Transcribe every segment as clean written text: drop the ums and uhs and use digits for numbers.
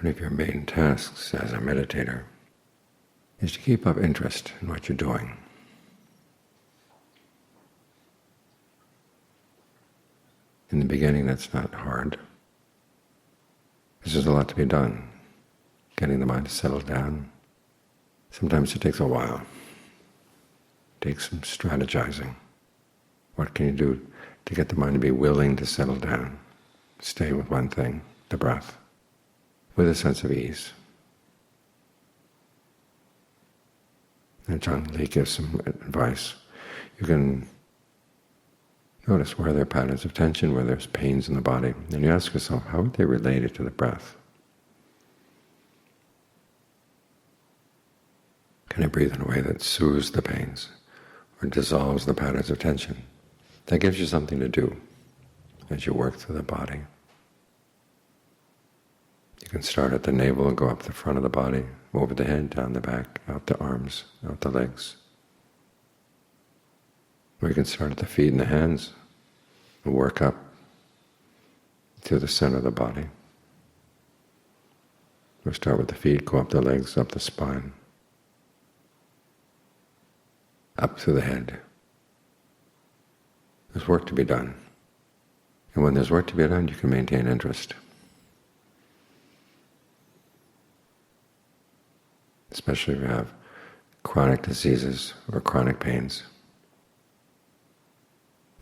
One of your main tasks as a meditator is to keep up interest in what you're doing. In the beginning, that's not hard. There's a lot to be done. Getting the mind to settle down. Sometimes it takes a while. It takes some strategizing. What can you do to get the mind to be willing to settle down? Stay with one thing, the breath, with a sense of ease. And John Lee gives some advice. You can notice where there are patterns of tension, where there's pains in the body, and you ask yourself, how are they related to the breath? Can I breathe in a way that soothes the pains or dissolves the patterns of tension? That gives you something to do as you work through the body. You can start at the navel and go up the front of the body, over the head, down the back, out the arms, out the legs. Or you can start at the feet and the hands and work up to the center of the body. Or start with the feet, go up the legs, up the spine, up through the head. There's work to be done. And when there's work to be done, you can maintain interest. Especially if you have chronic diseases or chronic pains.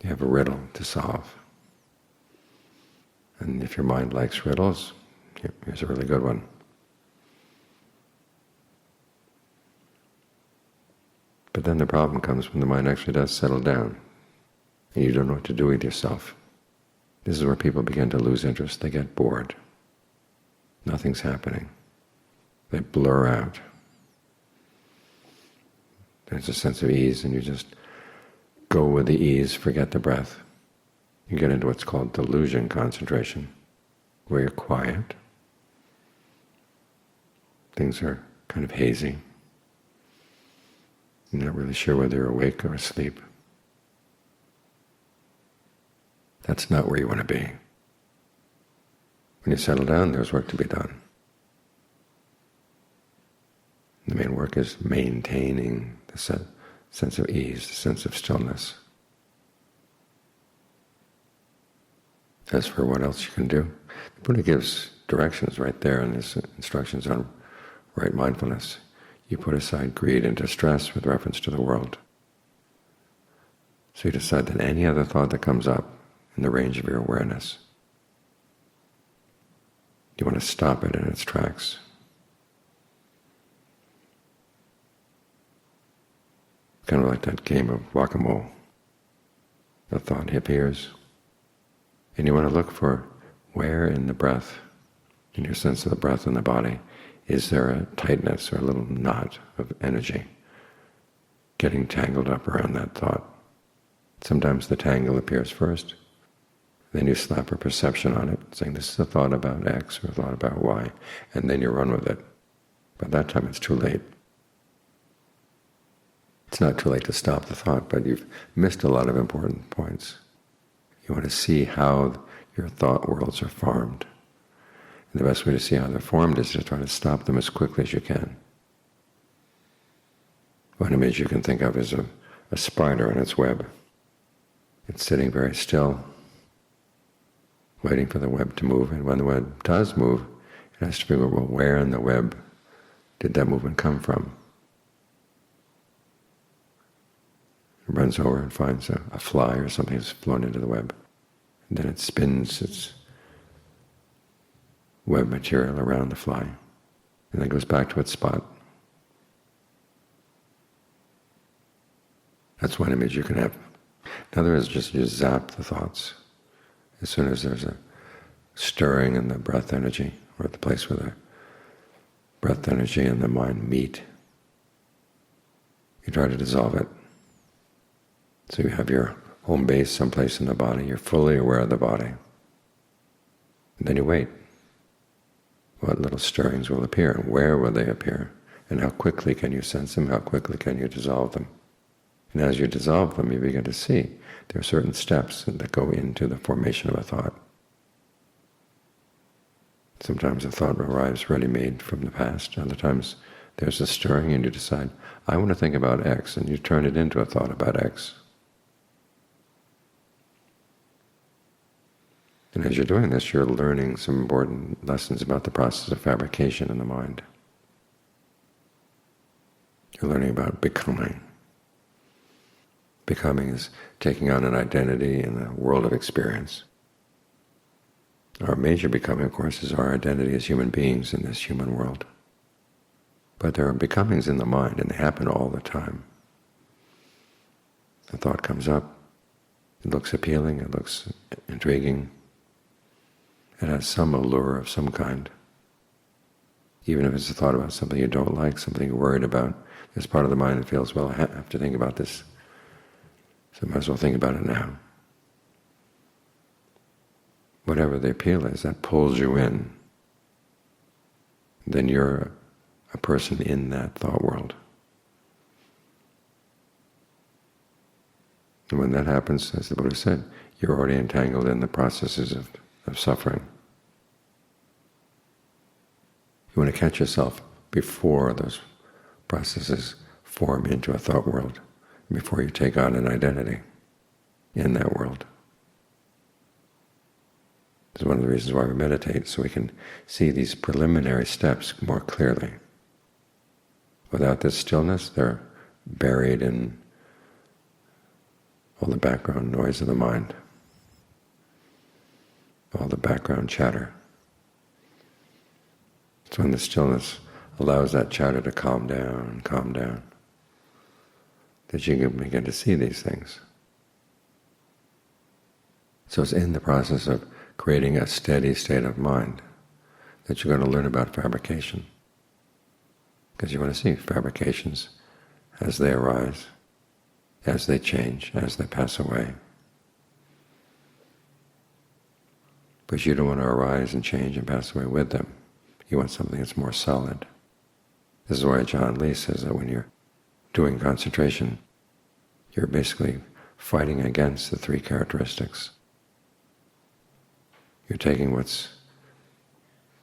You have a riddle to solve. And if your mind likes riddles, here's a really good one. But then the problem comes when the mind actually does settle down, and you don't know what to do with yourself. This is where people begin to lose interest. They get bored. Nothing's happening. They blur out. There's a sense of ease, and you just go with the ease, forget the breath. You get into what's called delusion concentration, where you're quiet. Things are kind of hazy. You're not really sure whether you're awake or asleep. That's not where you want to be. When you settle down, there's work to be done. The main work is maintaining the sense of ease, the sense of stillness. As for what else you can do, the Buddha gives directions right there in his instructions on right mindfulness. You put aside greed and distress with reference to the world. So you decide that any other thought that comes up in the range of your awareness, you want to stop it in its tracks. Kind of like that game of whack-a-mole. A thought appears, and you want to look for where in the breath, in your sense of the breath in the body, is there a tightness or a little knot of energy getting tangled up around that thought. Sometimes the tangle appears first, then you slap a perception on it, saying this is a thought about X or a thought about Y, and then you run with it. By that time it's too late. It's not too late to stop the thought, but you've missed a lot of important points. You want to see how your thought worlds are formed. And the best way to see how they're formed is to try to stop them as quickly as you can. One image you can think of is a spider in its web. It's sitting very still, waiting for the web to move, and when the web does move, it has to figure, well, where in the web did that movement come from? It runs over and finds a fly or something that's flown into the web. And then it spins its web material around the fly, and then goes back to its spot. That's one image you can have. Another is just you zap the thoughts. As soon as there's a stirring in the breath energy, or at the place where the breath energy and the mind meet, you try to dissolve it. So you have your home base someplace in the body, you're fully aware of the body. And then you wait. What little stirrings will appear, and where will they appear, and how quickly can you sense them, how quickly can you dissolve them. And as you dissolve them, you begin to see there are certain steps that go into the formation of a thought. Sometimes a thought arrives ready-made from the past. Other times there's a stirring and you decide, I want to think about X, and you turn it into a thought about X. And as you're doing this, you're learning some important lessons about the process of fabrication in the mind. You're learning about becoming. Becoming is taking on an identity in the world of experience. Our major becoming, of course, is our identity as human beings in this human world. But there are becomings in the mind, and they happen all the time. A thought comes up, it looks appealing, it looks intriguing, it has some allure of some kind. Even if it's a thought about something you don't like, something you're worried about, there's part of the mind that feels, well, I have to think about this, so I might as well think about it now. Whatever the appeal is, that pulls you in. Then you're a person in that thought world. And when that happens, as the Buddha said, you're already entangled in the processes of suffering. You want to catch yourself before those processes form into a thought world, before you take on an identity in that world. It's one of the reasons why we meditate, so we can see these preliminary steps more clearly. Without this stillness, they're buried in all the background noise of the mind, all the background chatter. It's when the stillness allows that chatter to calm down, that you can begin to see these things. So it's in the process of creating a steady state of mind that you're going to learn about fabrication. Because you want to see fabrications as they arise, as they change, as they pass away. But you don't want to arise and change and pass away with them. You want something that's more solid. This is why John Lee says that when you're doing concentration, you're basically fighting against the three characteristics. You're taking what's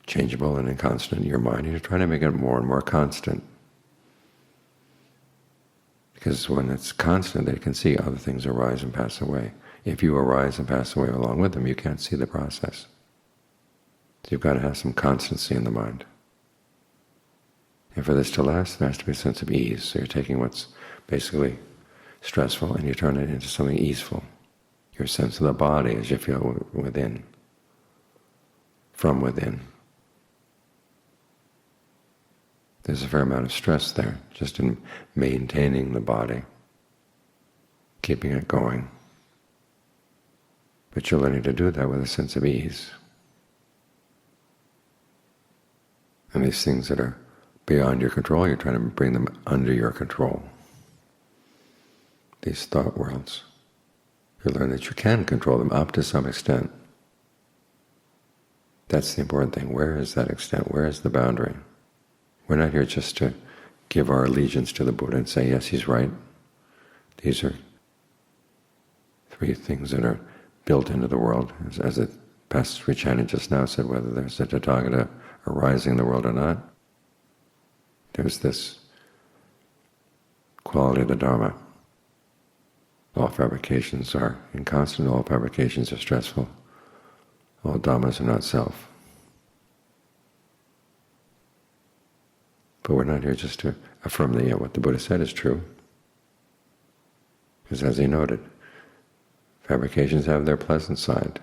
changeable and inconstant in your mind, and you're trying to make it more and more constant. Because when it's constant, they can see other things arise and pass away. If you arise and pass away along with them, you can't see the process. So you've got to have some constancy in the mind. And for this to last, there has to be a sense of ease. So you're taking what's basically stressful and you turn it into something easeful. Your sense of the body as you feel within, from within. There's a fair amount of stress there, just in maintaining the body, keeping it going. But you're learning to do that with a sense of ease. And these things that are beyond your control, you're trying to bring them under your control. These thought worlds. You learn that you can control them up to some extent. That's the important thing. Where is that extent? Where is the boundary? We're not here just to give our allegiance to the Buddha and say, yes, he's right. These are three things that are built into the world. As the passage we chanted just now said, whether there's a Tathagata arising in the world or not, there's this quality of the Dhamma. All fabrications are inconstant, all fabrications are stressful, all Dhammas are not self. But we're not here just to affirm that what the Buddha said is true. Because as he noted, fabrications have their pleasant side.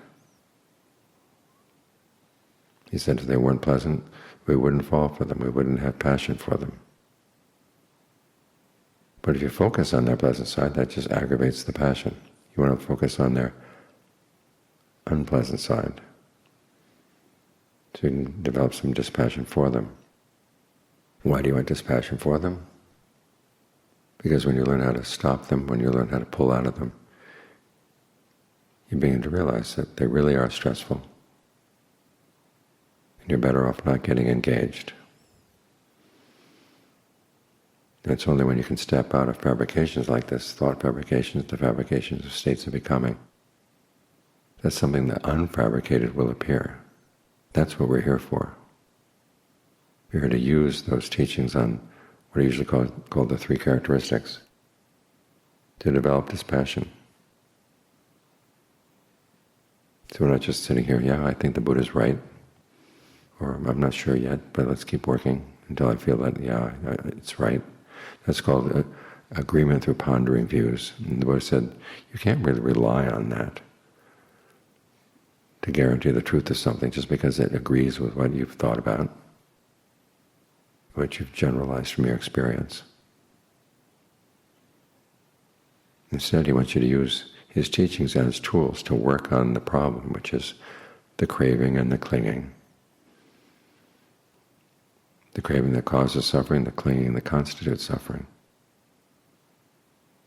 He said if they weren't pleasant, we wouldn't fall for them, we wouldn't have passion for them. But if you focus on their pleasant side, that just aggravates the passion. You want to focus on their unpleasant side, so you can develop some dispassion for them. Why do you want dispassion for them? Because when you learn how to stop them, when you learn how to pull out of them, you begin to realize that they really are stressful. And you're better off not getting engaged. And it's only when you can step out of fabrications like this, thought fabrications, the fabrications of states of becoming, that something that unfabricated will appear. That's what we're here for. We're here to use those teachings on what are usually called the three characteristics to develop dispassion. So we're not just sitting here, yeah, I think the Buddha's right, or I'm not sure yet, but let's keep working until I feel that, yeah, it's right. That's called agreement through pondering views. And the Buddha said, you can't really rely on that to guarantee the truth of something just because it agrees with what you've thought about, what you've generalized from your experience. Instead, he wants you to use his teachings as tools to work on the problem, which is the craving and the clinging. The craving that causes suffering, the clinging that constitutes suffering.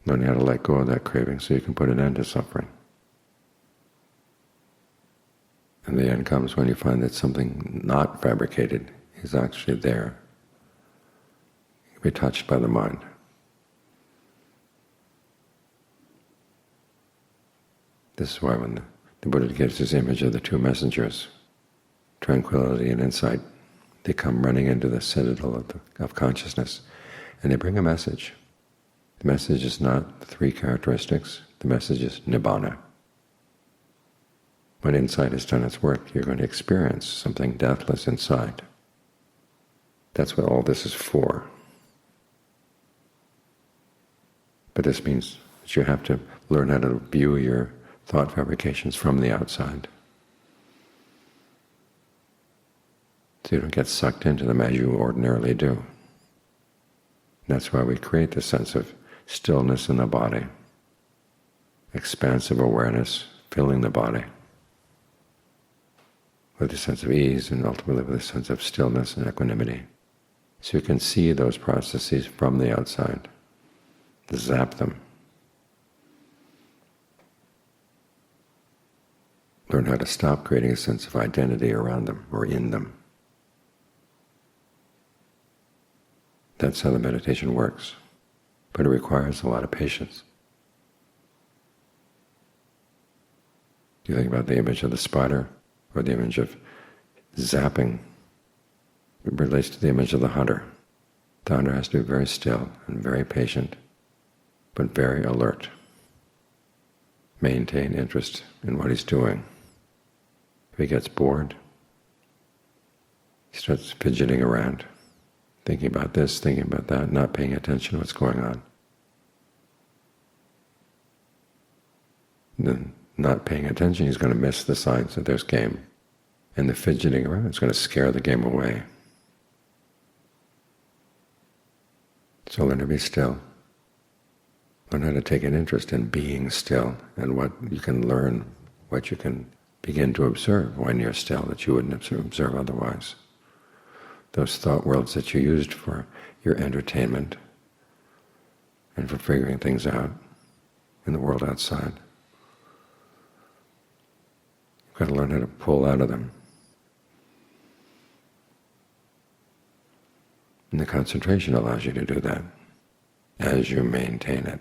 Learning how to let go of that craving so you can put an end to suffering. And the end comes when you find that something not fabricated is actually there. You can be touched by the mind. This is why when the Buddha gives his image of the two messengers, tranquility and insight, they come running into the citadel of consciousness, and they bring a message. The message is not the three characteristics, the message is nibbana. When insight has done its work, you're going to experience something deathless inside. That's what all this is for. But this means that you have to learn how to view your thought fabrications from the outside, so you don't get sucked into them as you ordinarily do. That's why we create the sense of stillness in the body, expansive awareness filling the body with a sense of ease and ultimately with a sense of stillness and equanimity. So you can see those processes from the outside, zap them. Learn how to stop creating a sense of identity around them or in them. That's how the meditation works, but it requires a lot of patience. You think about the image of the spider or the image of zapping. It relates to the image of the hunter. The hunter has to be very still and very patient, but very alert. Maintain interest in what he's doing. If he gets bored, he starts fidgeting around, thinking about this, thinking about that, not paying attention to what's going on. And then not paying attention, he's going to miss the signs that there's game. And the fidgeting around is going to scare the game away. So learn to be still. Learn how to take an interest in being still and what you can learn, what you can begin to observe when you're still that you wouldn't observe otherwise. Those thought worlds that you used for your entertainment and for figuring things out in the world outside. You've got to learn how to pull out of them. And the concentration allows you to do that as you maintain it.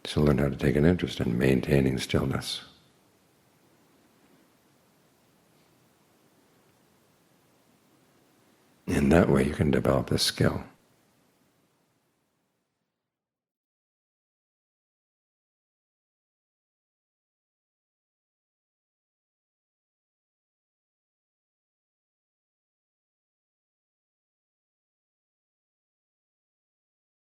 So learn how to take an interest in maintaining stillness. In that way you can develop this skill.